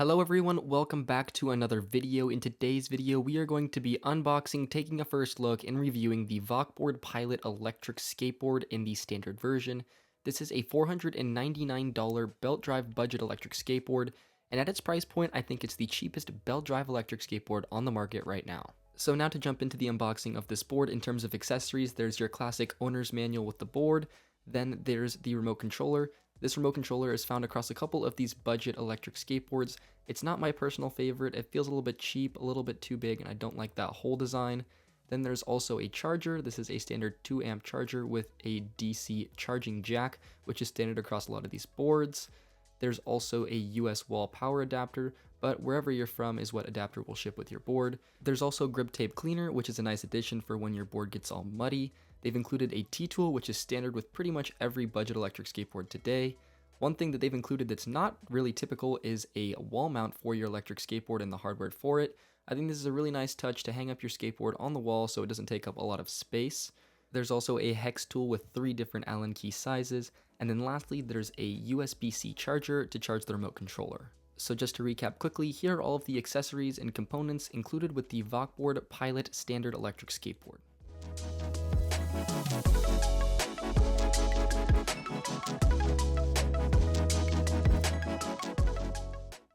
Hello everyone, welcome back to another video. In today's video, we are going to be unboxing, taking a first look, and reviewing the VOK Pilot electric skateboard in the standard version. This is a $499 belt drive budget electric skateboard, and at its price point, I think it's the cheapest belt drive electric skateboard on the market right now. So now to jump into the unboxing of this board, in terms of accessories, there's your classic owner's manual with the board, then there's the remote controller. This remote controller is found across a couple of these budget electric skateboards. It's not my personal favorite, it feels a little bit cheap, a little bit too big, and I don't like that whole design. Then there's also a charger. This is a standard 2 amp charger with a DC charging jack, which is standard across a lot of these boards. There's also a US wall power adapter, but wherever you're from is what adapter will ship with your board. There's also grip tape cleaner, which is a nice addition for when your board gets all muddy. They've included a T-tool, which is standard with pretty much every budget electric skateboard today. One thing that they've included that's not really typical is a wall mount for your electric skateboard and the hardware for it. I think this is a really nice touch to hang up your skateboard on the wall so it doesn't take up a lot of space. There's also a hex tool with 3 different Allen key sizes, and then lastly there's a USB-C charger to charge the remote controller. So just to recap quickly, here are all of the accessories and components included with the VOK Pilot standard electric skateboard.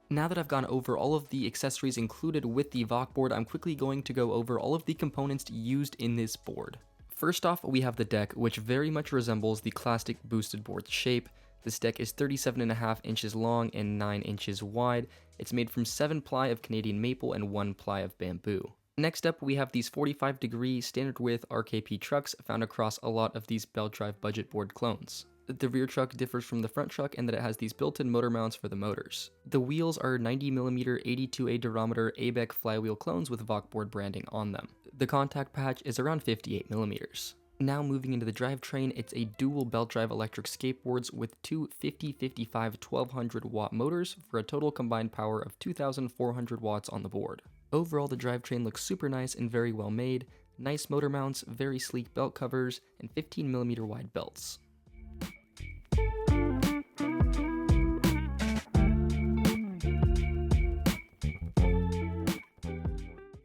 Now that I've gone over all of the accessories included with the VOK board, I'm quickly going to go over all of the components used in this board. First off, we have the deck, which very much resembles the classic boosted board shape. This deck is 37.5 inches long and 9 inches wide. It's made from 7 ply of Canadian maple and 1 ply of bamboo. Next up, we have these 45-degree standard width RKP trucks found across a lot of these belt drive budget board clones. The rear truck differs from the front truck in that it has these built-in motor mounts for the motors. The wheels are 90mm 82A durometer ABEC flywheel clones with VOK board branding on them. The contact patch is around 58mm. Now moving into the drivetrain, it's a dual belt drive electric skateboards with two 50-55 1200 watt motors for a total combined power of 2400 watts on the board. Overall, the drivetrain looks super nice and very well made. Nice motor mounts, very sleek belt covers, and 15mm wide belts.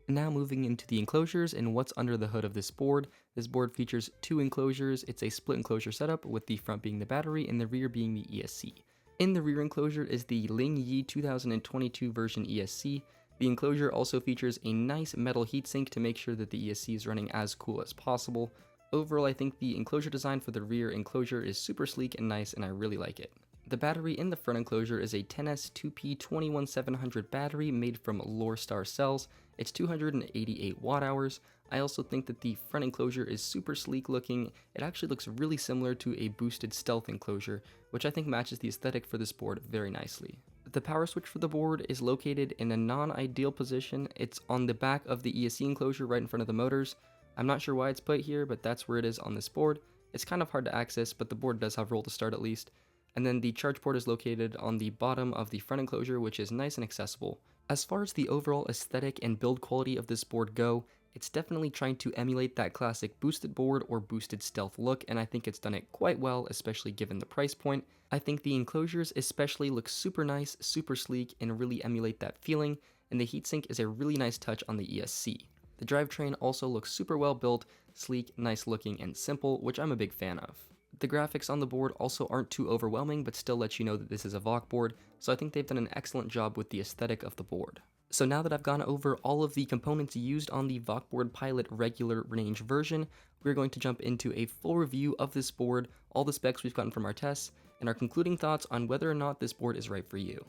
Now moving into the enclosures and what's under the hood of this board. This board features 2 enclosures. It's a split enclosure setup with the front being the battery and the rear being the ESC. In the rear enclosure is the Ling Yi 2022 version ESC. The enclosure also features a nice metal heatsink to make sure that the ESC is running as cool as possible. Overall, I think the enclosure design for the rear enclosure is super sleek and nice, and I really like it. The battery in the front enclosure is a 10S 2P 21700 battery made from Lorestar cells. It's 288 watt hours. I also think that the front enclosure is super sleek looking. It actually looks really similar to a boosted stealth enclosure, which I think matches the aesthetic for this board very nicely. The power switch for the board is located in a non-ideal position. It's on the back of the ESC enclosure right in front of the motors. I'm not sure why it's put here, but that's where it is on this board. It's kind of hard to access, but the board does have roll to start at least. And then the charge port is located on the bottom of the front enclosure, which is nice and accessible. As far as the overall aesthetic and build quality of this board go, it's definitely trying to emulate that classic boosted board or boosted stealth look, and I think it's done it quite well, especially given the price point. I think the enclosures especially look super nice, super sleek, and really emulate that feeling, and the heatsink is a really nice touch on the ESC. The drivetrain also looks super well built, sleek, nice looking, and simple, which I'm a big fan of. The graphics on the board also aren't too overwhelming, but still let you know that this is a VOK board, so I think they've done an excellent job with the aesthetic of the board. So now that I've gone over all of the components used on the VOK Pilot regular range version, we're going to jump into a full review of this board, all the specs we've gotten from our tests, and our concluding thoughts on whether or not this board is right for you.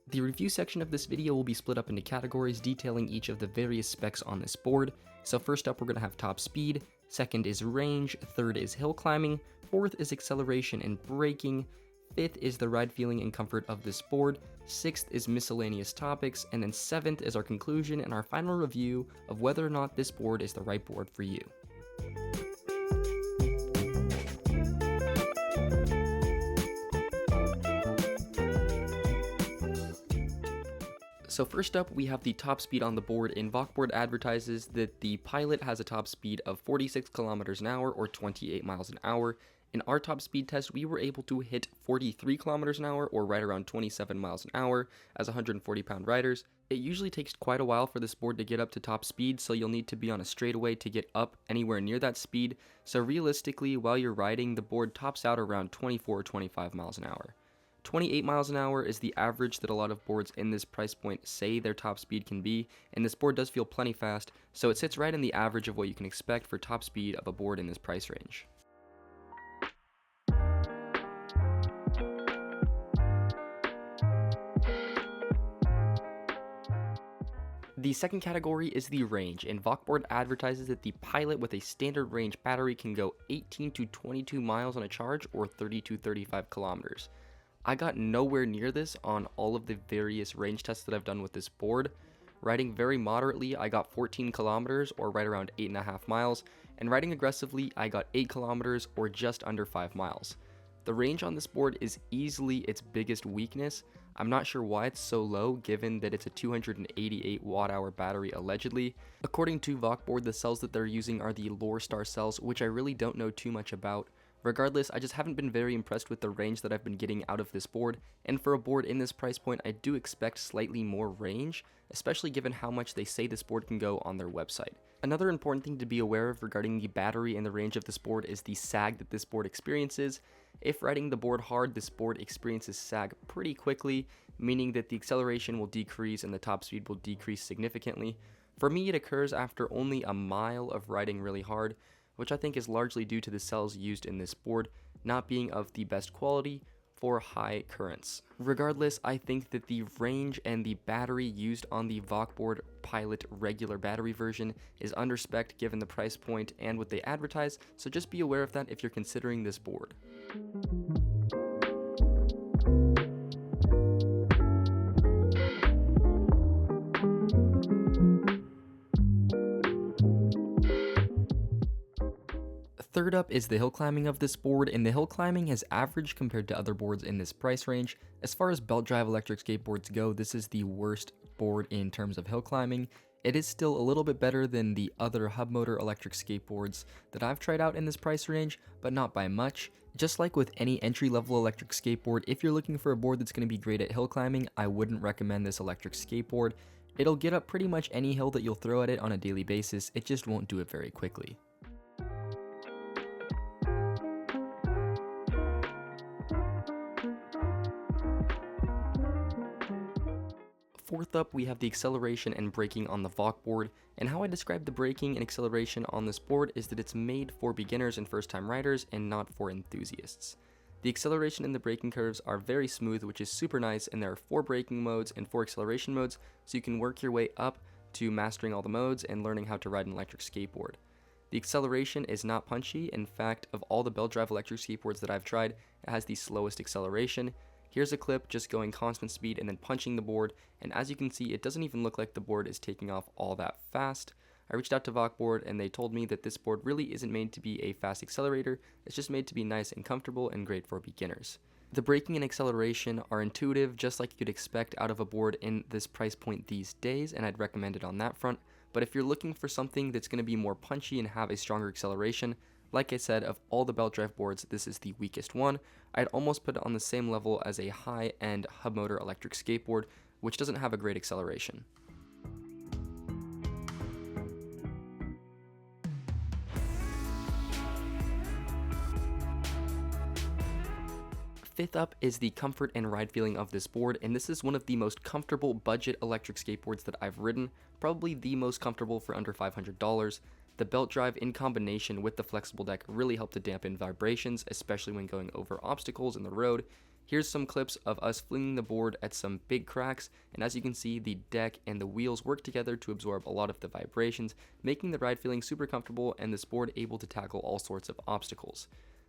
The review section of this video will be split up into categories detailing each of the various specs on this board. So first up, we're going to have top speed, second is range, third is hill climbing, fourth is acceleration and braking, fifth is the ride feeling and comfort of this board, sixth is miscellaneous topics, and then seventh is our conclusion and our final review of whether or not this board is the right board for you. So first up, we have the top speed on the board, and VOK advertises that the Pilot has a top speed of 46 kilometers an hour or 28 miles an hour. In our top speed test, we were able to hit 43 kilometers an hour, or right around 27 miles an hour, as 140-pound riders. It usually takes quite a while for this board to get up to top speed, so you'll need to be on a straightaway to get up anywhere near that speed. So realistically, while you're riding, the board tops out around 24 or 25 miles an hour. 28 miles an hour is the average that a lot of boards in this price point say their top speed can be, and this board does feel plenty fast, so it sits right in the average of what you can expect for top speed of a board in this price range. The second category is the range, and VOKboard advertises that the Pilot with a standard range battery can go 18 to 22 miles on a charge, or 30 to 35 kilometers. I got nowhere near this on all of the various range tests that I've done with this board. Riding very moderately, I got 14 kilometers, or right around 8.5 miles, and riding aggressively, I got 8 kilometers, or just under 5 miles. The range on this board is easily its biggest weakness. I'm not sure why it's so low, given that it's a 288 watt-hour battery allegedly. According to VOKboard, the cells that they're using are the Lorestar cells, which I really don't know too much about. Regardless, I just haven't been very impressed with the range that I've been getting out of this board, and for a board in this price point, I do expect slightly more range, especially given how much they say this board can go on their website. Another important thing to be aware of regarding the battery and the range of this board is the sag that this board experiences. If riding the board hard, this board experiences sag pretty quickly, meaning that the acceleration will decrease and the top speed will decrease significantly. For me, it occurs after only a mile of riding really hard, which I think is largely due to the cells used in this board not being of the best quality for high currents. Regardless, I think that the range and the battery used on the VOKboard Pilot regular battery version is under-spec'd given the price point and what they advertise, so just be aware of that if you're considering this board. Third up is the hill climbing of this board, and the hill climbing has average compared to other boards in this price range. As far as belt drive electric skateboards go, this is the worst board in terms of hill climbing. It is still a little bit better than the other hub motor electric skateboards that I've tried out in this price range, but not by much. Just like with any entry-level electric skateboard, if you're looking for a board that's going to be great at hill climbing, I wouldn't recommend this electric skateboard. It'll get up pretty much any hill that you'll throw at it on a daily basis, it just won't do it very quickly. Fourth up, we have the acceleration and braking on the VOKboard, and how I describe the braking and acceleration on this board is that it's made for beginners and first-time riders and not for enthusiasts. The acceleration and the braking curves are very smooth, which is super nice, and there are 4 braking modes and 4 acceleration modes, so you can work your way up to mastering all the modes and learning how to ride an electric skateboard. The acceleration is not punchy. In fact, of all the belt drive electric skateboards that I've tried, it has the slowest acceleration. Here's a clip just going constant speed and then punching the board, and as you can see, it doesn't even look like the board is taking off all that fast. I reached out to VOKboard and they told me that this board really isn't made to be a fast accelerator, it's just made to be nice and comfortable and great for beginners. The braking and acceleration are intuitive, just like you'd expect out of a board in this price point these days, and I'd recommend it on that front. But if you're looking for something that's going to be more punchy and have a stronger acceleration, like I said, of all the belt drive boards, this is the weakest one. I'd almost put it on the same level as a high-end hub motor electric skateboard, which doesn't have a great acceleration. Fifth up is the comfort and ride feeling of this board, and this is one of the most comfortable budget electric skateboards that I've ridden, probably the most comfortable for under $500. The belt drive in combination with the flexible deck really help to dampen vibrations, especially when going over obstacles in the road. Here's some clips of us flinging the board at some big cracks, and as you can see, the deck and the wheels work together to absorb a lot of the vibrations, making the ride feeling super comfortable and this board able to tackle all sorts of obstacles.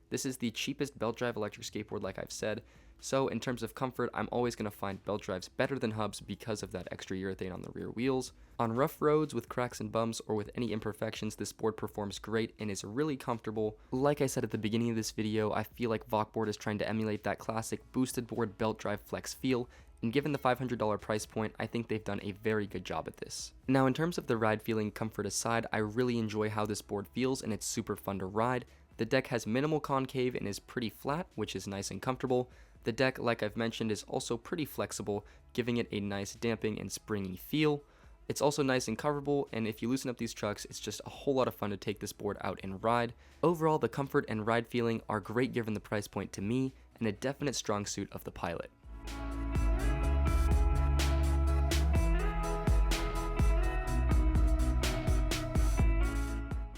This is the cheapest belt drive electric skateboard, like I've said, so in terms of comfort, I'm always going to find belt drives better than hubs because of that extra urethane on the rear wheels. On rough roads with cracks and bumps or with any imperfections, this board performs great and is really comfortable. Like I said at the beginning of this video, I feel like VOKboard is trying to emulate that classic boosted board belt drive flex feel, and given the $500 price point, I think they've done a very good job at this. Now in terms of the ride feeling comfort aside, I really enjoy how this board feels and it's super fun to ride. The deck has minimal concave and is pretty flat, which is nice and comfortable. The deck, like I've mentioned, is also pretty flexible, giving it a nice damping and springy feel. It's also nice and coverable, and if you loosen up these trucks, it's just a whole lot of fun to take this board out and ride. Overall, the comfort and ride feeling are great given the price point to me, and a definite strong suit of the Pilot.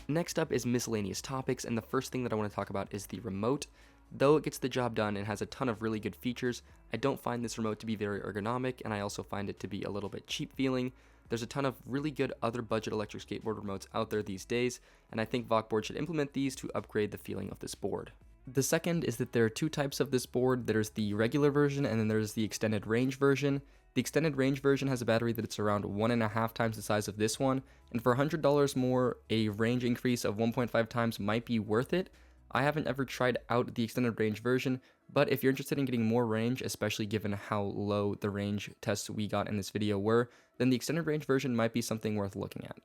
Next up is miscellaneous topics, and the first thing that I want to talk about is the remote. Though it gets the job done and has a ton of really good features, I don't find this remote to be very ergonomic, and I also find it to be a little bit cheap feeling. There's a ton of really good other budget electric skateboard remotes out there these days, and I think VOK board should implement these to upgrade the feeling of this board. The second is that there are two types of this board. There's the regular version and then there's the extended range version. The extended range version has a battery that's around 1.5 times the size of this one, and for $100 more, a range increase of 1.5 times might be worth it. I haven't ever tried out the extended range version, but if you're interested in getting more range, especially given how low the range tests we got in this video were, then the extended range version might be something worth looking at.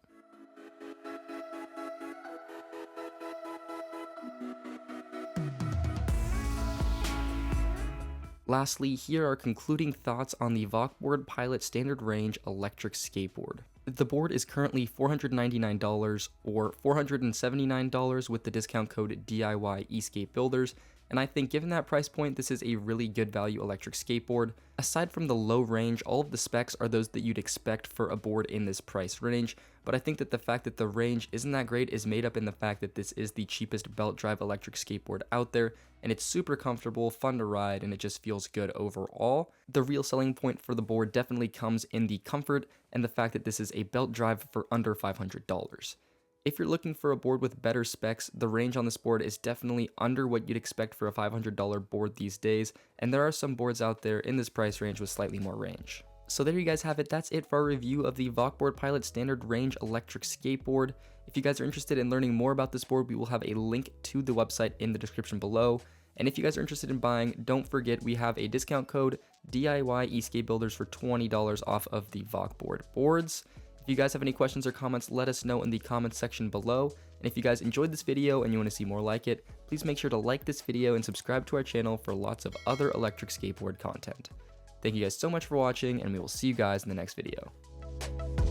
Lastly, here are concluding thoughts on the VOK board Pilot standard range electric skateboard. The board is currently $499 or $479 with the discount code DIY eSkateBuilders, and I think given that price point, this is a really good value electric skateboard. Aside from the low range, all of the specs are those that you'd expect for a board in this price range, but I think that the fact that the range isn't that great is made up in the fact that this is the cheapest belt drive electric skateboard out there, and it's super comfortable, fun to ride, and it just feels good overall. The real selling point for the board definitely comes in the comfort and the fact that this is a belt drive for under $500. If you're looking for a board with better specs, the range on this board is definitely under what you'd expect for a $500 board these days, and there are some boards out there in this price range with slightly more range. So there you guys have it. That's it for our review of the VOK board Pilot standard range electric skateboard. If you guys are interested in learning more about this board, we will have a link to the website in the description below. And if you guys are interested in buying, don't forget we have a discount code DIY eSkateBuilders for $20 off of the VOK board boards. If you guys have any questions or comments, let us know in the comments section below. And if you guys enjoyed this video and you want to see more like it, please make sure to like this video and subscribe to our channel for lots of other electric skateboard content. Thank you guys so much for watching, and we will see you guys in the next video.